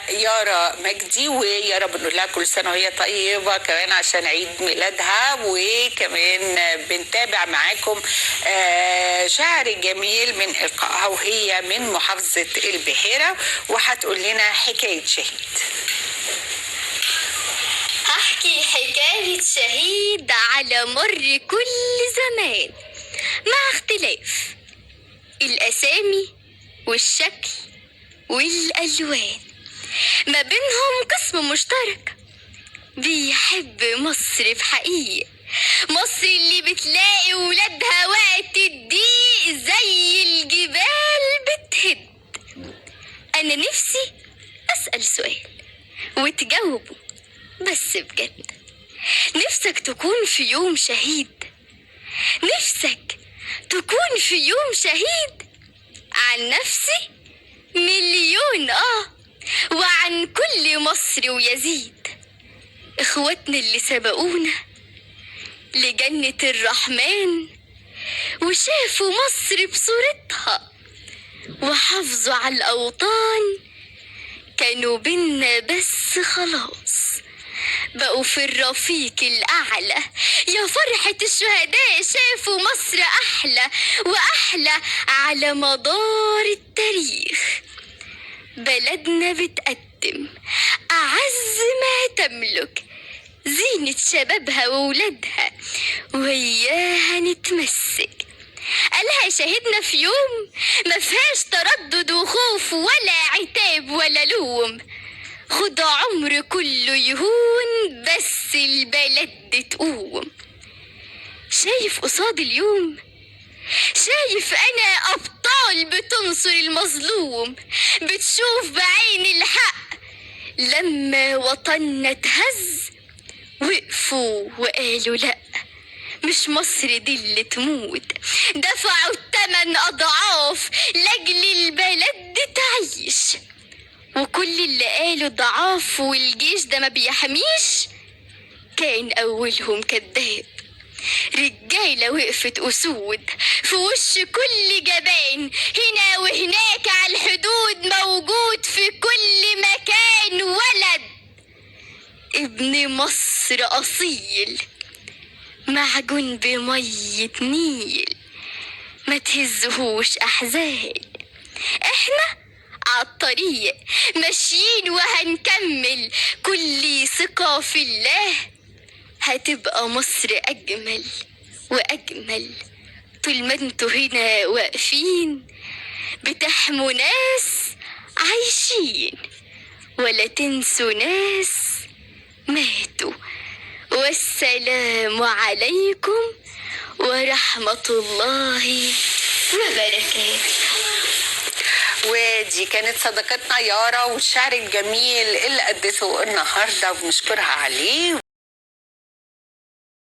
يارا مجدي، ويارا بنقول لها كل سنه وهي طيبه كمان عشان عيد ميلادها. وكمان بنتابع معاكم شعر جميل من القائها وهي من محافظه البحيره، وهتقول لنا حكايه شهيد. هحكي حكاية شهيد على مر كل زمان، مع اختلاف الأسامي والشكل والألوان، ما بينهم قسم مشترك بيحب مصر بحقيقة، مصر اللي بتلاقي ولادها وقت الضيق زي الجبال بتهد. أنا نفسي أسأل سؤال وتجاوبه بس بجد، نفسك تكون في يوم شهيد؟ نفسك تكون في يوم شهيد؟ عن نفسي مليون وعن كل مصر ويزيد، اخواتنا اللي سبقونا لجنة الرحمن وشافوا مصر بصورتها وحافظوا على الأوطان، كانوا بينا بس خلاص بقوا في الرفيق الأعلى. يا فرحة الشهداء شافوا مصر أحلى وأحلى على مدار التاريخ. بلدنا بتقدم أعز ما تملك، زينة شبابها وولادها وإياها نتمسك. قالها شهدنا في يوم ما فيهاش تردد وخوف ولا عتاب ولا لوم، خد عمر كله يهون بس البلد تقوم. شايف قصاد اليوم؟ شايف أنا أبطال بتنصر المظلوم، بتشوف بعين الحق لما وطننا اتهز وقفوا وقالوا لأ، مش مصر دي اللي تموت، دفعوا التمن أضعاف لأجل البلد تعيش. وكل اللي قالوا ضعاف والجيش ده ما بيحميش كان أولهم كذاب. رجالة وقفت أسود في وش كل جبان، هنا وهناك على الحدود موجود في كل مكان ولد ابن مصر أصيل معجون بمية نيل، ما تهزهوش أحزان. احنا عالطريق ماشيين وهنكمل، كل ثقة في الله هتبقى مصر أجمل وأجمل. طول ما انتوا هنا واقفين بتحموا ناس عايشين، ولا تنسوا ناس ماتوا. والسلام عليكم ورحمة الله وبركاته. ودي كانت صديقتنا يارا والشعر الجميل اللي أدته النهارده وبنشكرها عليه.